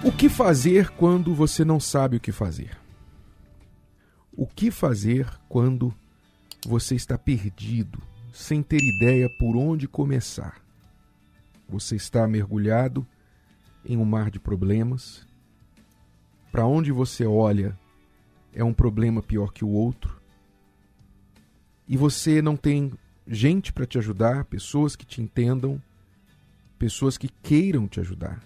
O que fazer quando você não sabe o que fazer? O que fazer quando você está perdido, sem ter ideia por onde começar? Você está mergulhado em um mar de problemas. Para onde você olha é um problema pior que o outro. E você não tem gente para te ajudar, pessoas que te entendam, pessoas que queiram te ajudar.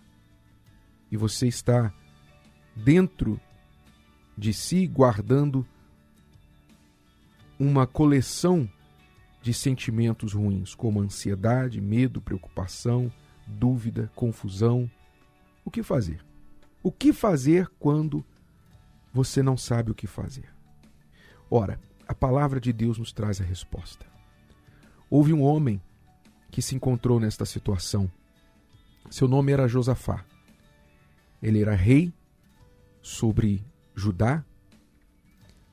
E você está dentro de si guardando uma coleção de sentimentos ruins, como ansiedade, medo, preocupação, dúvida, confusão. O que fazer? O que fazer quando você não sabe o que fazer? Ora, a palavra de Deus nos traz a resposta. Houve um homem que se encontrou nesta situação. Seu nome era Josafá. Ele era rei sobre Judá.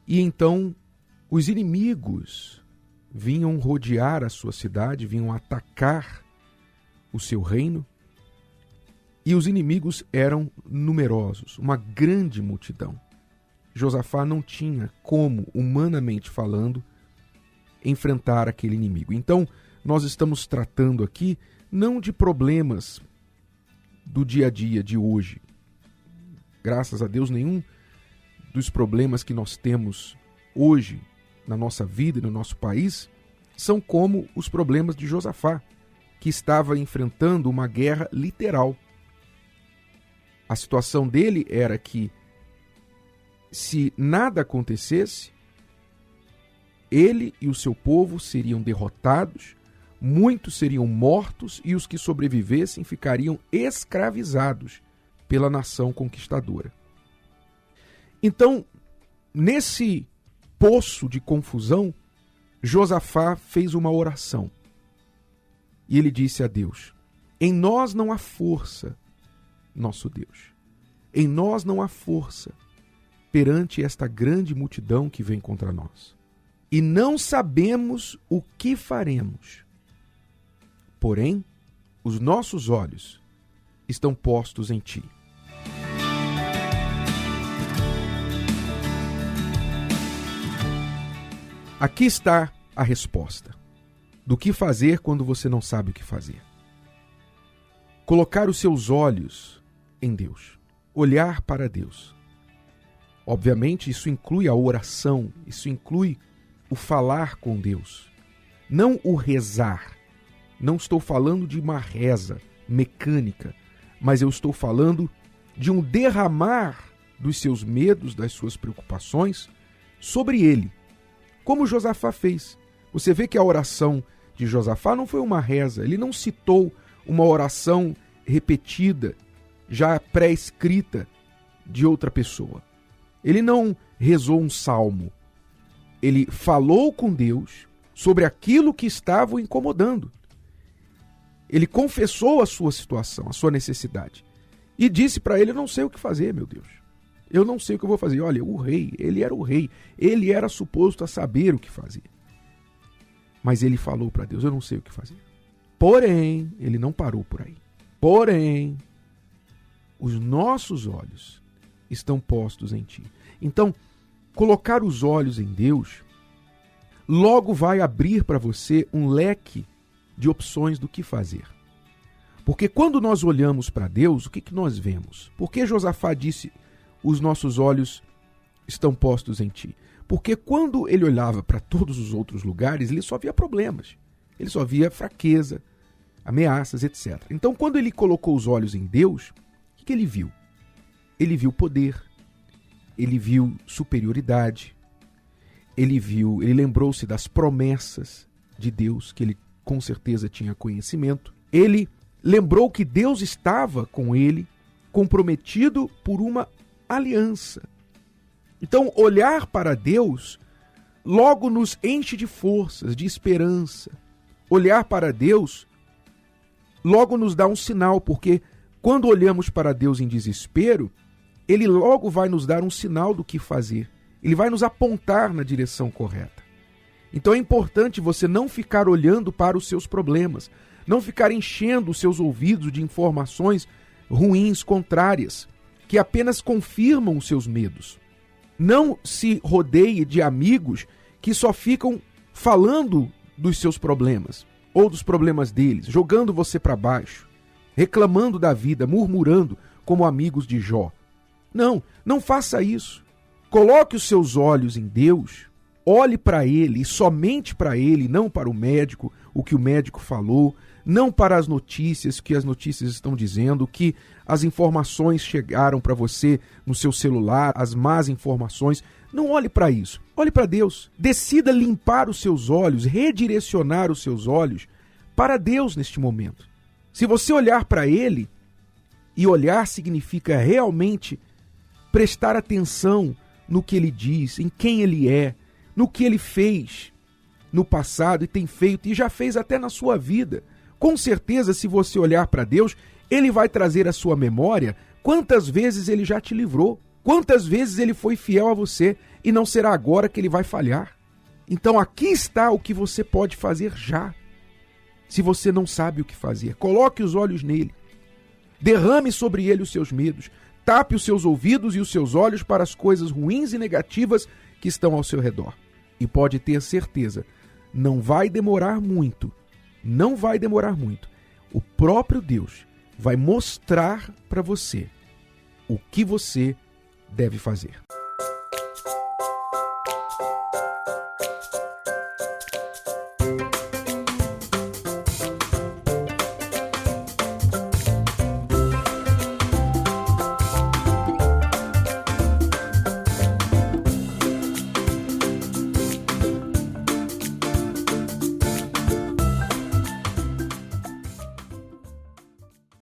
E então os inimigos vinham rodear a sua cidade, vinham atacar o seu reino. E os inimigos eram numerosos, uma grande multidão. Josafá não tinha como, humanamente falando, enfrentar aquele inimigo. Então, nós estamos tratando aqui não de problemas do dia a dia de hoje. Graças a Deus, nenhum dos problemas que nós temos hoje na nossa vida e no nosso país são como os problemas de Josafá, que estava enfrentando uma guerra literal. A situação dele era que, se nada acontecesse, ele e o seu povo seriam derrotados, muitos seriam mortos e os que sobrevivessem ficariam escravizados pela nação conquistadora. Então, nesse poço de confusão, Josafá fez uma oração. E ele disse a Deus: em nós não há força, nosso Deus. Em nós não há força perante esta grande multidão que vem contra nós. E não sabemos o que faremos. Porém, os nossos olhos estão postos em ti. Aqui está a resposta do que fazer quando você não sabe o que fazer. Colocar os seus olhos em Deus, olhar para Deus. Obviamente, isso inclui a oração, isso inclui o falar com Deus, não o rezar. Não estou falando de uma reza mecânica, mas eu estou falando de um derramar dos seus medos, das suas preocupações sobre ele, como Josafá fez. Você vê que a oração de Josafá não foi uma reza, ele não citou uma oração repetida, já pré-escrita de outra pessoa. Ele não rezou um salmo. Ele falou com Deus sobre aquilo que estava o incomodando. Ele confessou a sua situação, a sua necessidade. E disse para ele: eu não sei o que fazer, meu Deus. Eu não sei o que eu vou fazer. Olha, o rei, ele era o rei. Ele era suposto a saber o que fazer. Mas ele falou para Deus: eu não sei o que fazer. Porém, ele não parou por aí. Porém, os nossos olhos estão postos em ti. Então, colocar os olhos em Deus logo vai abrir para você um leque de opções do que fazer. Porque quando nós olhamos para Deus, o que nós vemos? Por que Josafá disse: os nossos olhos estão postos em ti? Porque quando ele olhava para todos os outros lugares, ele só via problemas. Ele só via fraqueza, ameaças, etc. Então, quando ele colocou os olhos em Deus, o que ele viu? Ele viu poder, ele viu superioridade, ele lembrou-se das promessas de Deus, que ele com certeza tinha conhecimento. Ele lembrou que Deus estava com ele, comprometido por uma aliança. Então, olhar para Deus logo nos enche de forças, de esperança. Olhar para Deus logo nos dá um sinal, porque quando olhamos para Deus em desespero, Ele logo vai nos dar um sinal do que fazer. Ele vai nos apontar na direção correta. Então é importante você não ficar olhando para os seus problemas, não ficar enchendo os seus ouvidos de informações ruins, contrárias que apenas confirmam os seus medos. Não se rodeie de amigos que só ficam falando dos seus problemas ou dos problemas deles, jogando você para baixo, reclamando da vida, murmurando como amigos de Jó. Não faça isso. Coloque os seus olhos em Deus, olhe para Ele e somente para Ele, não para o médico, o que o médico falou, não para as notícias, o que as notícias estão dizendo, que as informações chegaram para você no seu celular, as más informações. Não olhe para isso, olhe para Deus. Decida limpar os seus olhos, redirecionar os seus olhos para Deus neste momento. Se você olhar para Ele, e olhar significa realmente prestar atenção no que Ele diz, em quem Ele é, no que Ele fez no passado e tem feito e já fez até na sua vida. Com certeza, se você olhar para Deus, Ele vai trazer à sua memória quantas vezes Ele já te livrou, quantas vezes Ele foi fiel a você, e não será agora que Ele vai falhar. Então aqui está o que você pode fazer já. Se você não sabe o que fazer, coloque os olhos nele. Derrame sobre ele os seus medos. Tape os seus ouvidos e os seus olhos para as coisas ruins e negativas que estão ao seu redor. E pode ter certeza, não vai demorar muito. Não vai demorar muito. O próprio Deus vai mostrar para você o que você deve fazer.